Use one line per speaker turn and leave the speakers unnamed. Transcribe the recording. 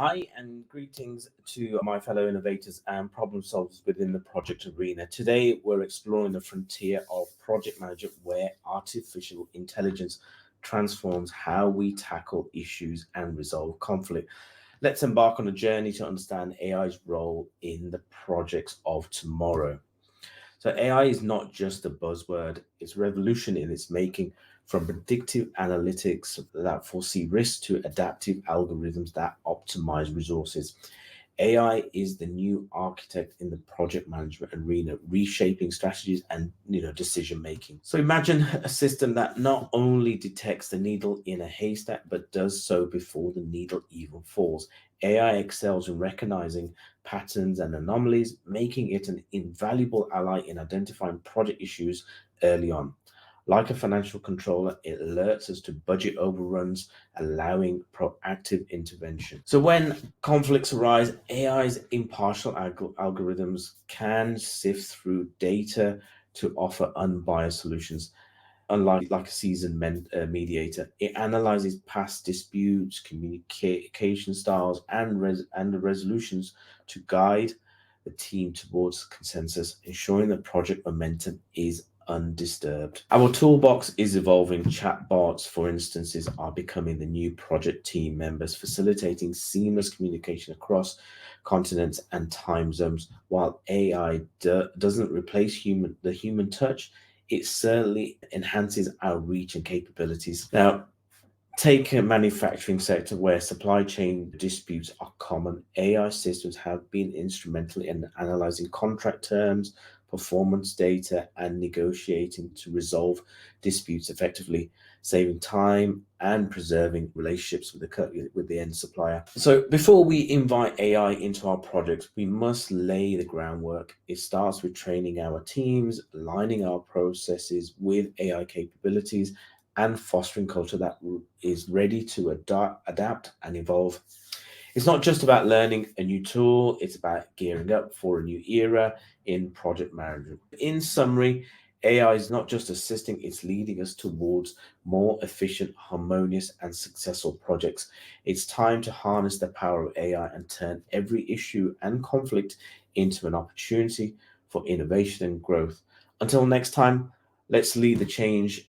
Hi, and greetings to my fellow innovators and problem solvers within the project arena. Today, we're exploring the frontier of project management where artificial intelligence transforms how we tackle issues and resolve conflict. Let's embark on a journey to understand AI's role in the projects of tomorrow. So AI is not just a buzzword, it's revolution in its making, from predictive analytics that foresee risks to adaptive algorithms that optimize resources. AI is the new architect in the project management arena, reshaping strategies and decision making. So imagine a system that not only detects the needle in a haystack, but does so before the needle even falls. AI excels in recognizing patterns and anomalies, making it an invaluable ally in identifying project issues early on. Like a financial controller, it alerts us to budget overruns, allowing proactive intervention. So, when conflicts arise, AI's impartial algorithms can sift through data to offer unbiased solutions. Unlike a seasoned mediator, it analyzes past disputes, communication styles, and the resolutions to guide the team towards consensus, ensuring that project momentum is undisturbed. Our toolbox is evolving. Chatbots, for instances, are becoming the new project team members, facilitating seamless communication across continents and time zones. While AI doesn't replace the human touch, it certainly enhances our reach and capabilities. Now, take a manufacturing sector where supply chain disputes are common. AI systems have been instrumental in analyzing contract terms, performance data, and negotiating to resolve disputes effectively, saving time and preserving relationships with the end supplier. So, before we invite AI into our projects, we must lay the groundwork. It starts with training our teams, aligning our processes with AI capabilities, and fostering culture that is ready to adapt and evolve. It's not just about learning a new tool, it's about gearing up for a new era in project management. In summary, AI is not just assisting, it's leading us towards more efficient, harmonious, and successful projects. It's time to harness the power of AI and turn every issue and conflict into an opportunity for innovation and growth. Until next time, let's lead the change